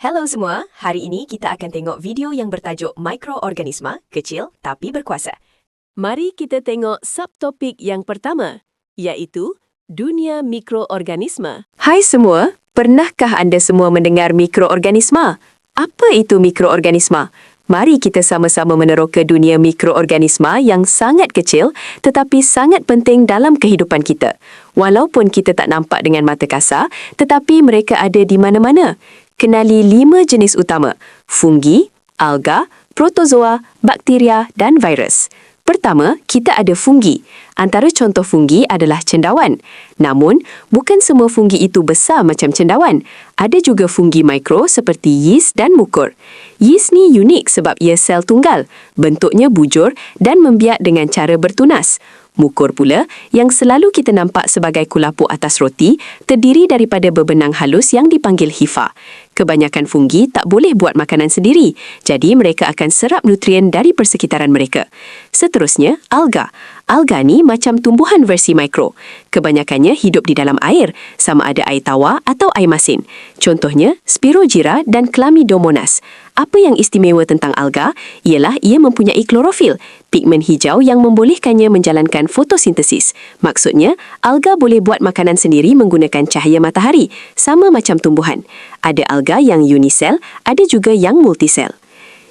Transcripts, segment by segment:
Hello semua, hari ini kita akan tengok video yang bertajuk Mikroorganisma, kecil tapi berkuasa. Mari kita tengok subtopik yang pertama, iaitu dunia mikroorganisma. Hai semua, pernahkah anda semua mendengar mikroorganisma? Apa itu mikroorganisma? Mari kita sama-sama meneroka dunia mikroorganisma yang sangat kecil tetapi sangat penting dalam kehidupan kita. Walaupun kita tak nampak dengan mata kasar, tetapi mereka ada di mana-mana. Kenali 5 jenis utama: fungi, alga, protozoa, bakteria dan virus. Pertama, kita ada fungi. Antara contoh fungi adalah cendawan. Namun, bukan semua fungi itu besar macam cendawan. Ada juga fungi mikro seperti yeast dan mukur. Yeast ni unik sebab ia sel tunggal, bentuknya bujur dan membiak dengan cara bertunas. Mukur pula, yang selalu kita nampak sebagai kulapuk atas roti, terdiri daripada bebenang halus yang dipanggil hifa. Kebanyakan fungi tak boleh buat makanan sendiri, jadi mereka akan serap nutrien dari persekitaran mereka. Seterusnya, alga. Alga ni macam tumbuhan versi mikro. Kebanyakannya hidup di dalam air, sama ada air tawar atau air masin. Contohnya, Spirogyra dan Chlamydomonas. Apa yang istimewa tentang alga ialah ia mempunyai klorofil, pigmen hijau yang membolehkannya menjalankan fotosintesis. Maksudnya, alga boleh buat makanan sendiri menggunakan cahaya matahari, sama macam tumbuhan. Ada alga yang unisel, ada juga yang multisel.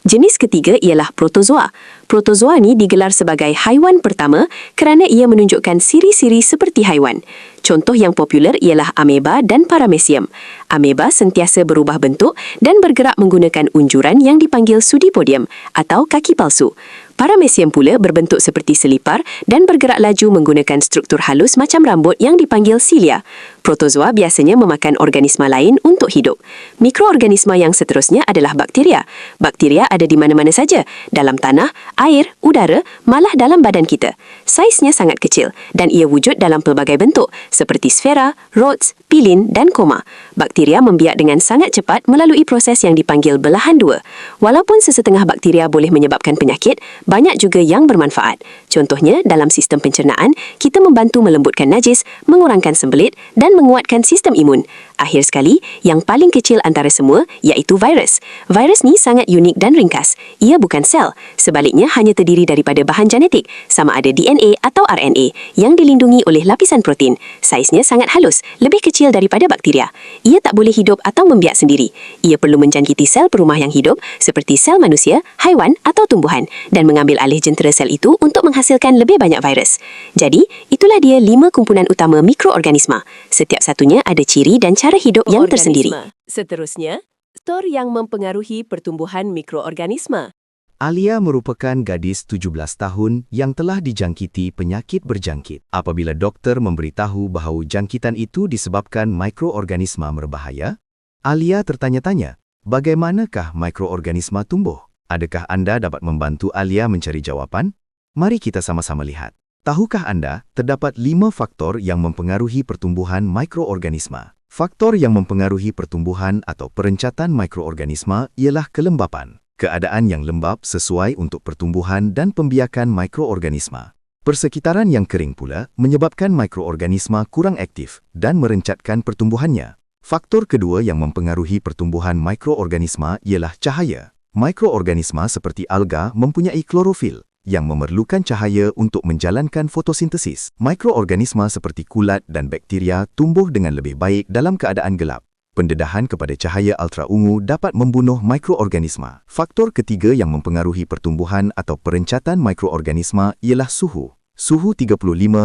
Jenis ketiga ialah protozoa. Protozoa ni digelar sebagai haiwan pertama kerana ia menunjukkan ciri-ciri seperti haiwan. Contoh yang popular ialah ameba dan paramecium. Ameba sentiasa berubah bentuk dan bergerak menggunakan unjuran yang dipanggil pseudopodium atau kaki palsu. Paramecium pula berbentuk seperti selipar dan bergerak laju menggunakan struktur halus macam rambut yang dipanggil silia. Protozoa biasanya memakan organisma lain untuk hidup. Mikroorganisma yang seterusnya adalah bakteria. Bakteria ada di mana-mana saja, dalam tanah, air, udara, malah dalam badan kita. Saiznya sangat kecil dan ia wujud dalam pelbagai bentuk seperti sfera, rods, pilin dan koma. Bakteria membiak dengan sangat cepat melalui proses yang dipanggil belahan dua. Walaupun sesetengah bakteria boleh menyebabkan penyakit, banyak juga yang bermanfaat. Contohnya, dalam sistem pencernaan, kita membantu melembutkan najis, mengurangkan sembelit dan menguatkan sistem imun. Akhir sekali, yang paling kecil antara semua iaitu virus. Virus ni sangat unik dan ringkas. Ia bukan sel. Sebaliknya, hanya terdiri daripada bahan genetik, sama ada DNA atau RNA, yang dilindungi oleh lapisan protein. Saiznya sangat halus, lebih kecil daripada bakteria. Ia tak boleh hidup atau membiak sendiri. Ia perlu menjangkiti sel perumah yang hidup, seperti sel manusia, haiwan atau tumbuhan, dan mengambil alih jentera sel itu untuk menghasilkan lebih banyak virus. Jadi, itulah dia 5 kumpulan utama mikroorganisma. Setiap satunya ada ciri dan cara hidup yang tersendiri. Seterusnya, faktor yang mempengaruhi pertumbuhan mikroorganisma. Alia merupakan gadis 17 tahun yang telah dijangkiti penyakit berjangkit. Apabila doktor memberitahu bahawa jangkitan itu disebabkan mikroorganisma berbahaya, Alia tertanya-tanya, bagaimanakah mikroorganisma tumbuh? Adakah anda dapat membantu Alia mencari jawapan? Mari kita sama-sama lihat. Tahukah anda, terdapat 5 faktor yang mempengaruhi pertumbuhan mikroorganisma. Faktor yang mempengaruhi pertumbuhan atau perencatan mikroorganisma ialah kelembapan. Keadaan yang lembap sesuai untuk pertumbuhan dan pembiakan mikroorganisma. Persekitaran yang kering pula menyebabkan mikroorganisma kurang aktif dan merencatkan pertumbuhannya. Faktor kedua yang mempengaruhi pertumbuhan mikroorganisma ialah cahaya. Mikroorganisma seperti alga mempunyai klorofil yang memerlukan cahaya untuk menjalankan fotosintesis. Mikroorganisma seperti kulat dan bakteria tumbuh dengan lebih baik dalam keadaan gelap. Pendedahan kepada cahaya ultraungu dapat membunuh mikroorganisma. Faktor ketiga yang mempengaruhi pertumbuhan atau perencatan mikroorganisma ialah suhu. Suhu 35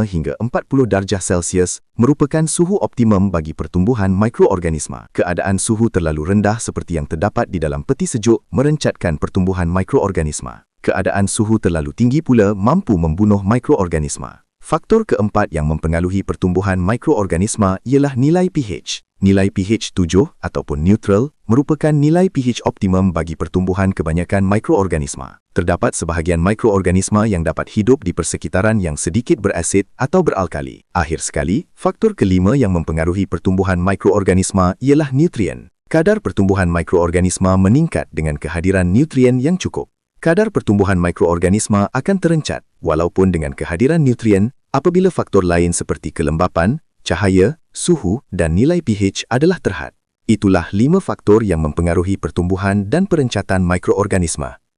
hingga 40 darjah Celsius merupakan suhu optimum bagi pertumbuhan mikroorganisma. Keadaan suhu terlalu rendah seperti yang terdapat di dalam peti sejuk merencatkan pertumbuhan mikroorganisma. Keadaan suhu terlalu tinggi pula mampu membunuh mikroorganisma. Faktor keempat yang mempengaruhi pertumbuhan mikroorganisma ialah nilai pH. Nilai pH 7 ataupun neutral merupakan nilai pH optimum bagi pertumbuhan kebanyakan mikroorganisma. Terdapat sebahagian mikroorganisma yang dapat hidup di persekitaran yang sedikit berasid atau beralkali. Akhir sekali, faktor kelima yang mempengaruhi pertumbuhan mikroorganisma ialah nutrien. Kadar pertumbuhan mikroorganisma meningkat dengan kehadiran nutrien yang cukup. Kadar pertumbuhan mikroorganisma akan terencat walaupun dengan kehadiran nutrien apabila faktor lain seperti kelembapan, cahaya, suhu dan nilai pH adalah terhad. Itulah 5 faktor yang mempengaruhi pertumbuhan dan perencatan mikroorganisma.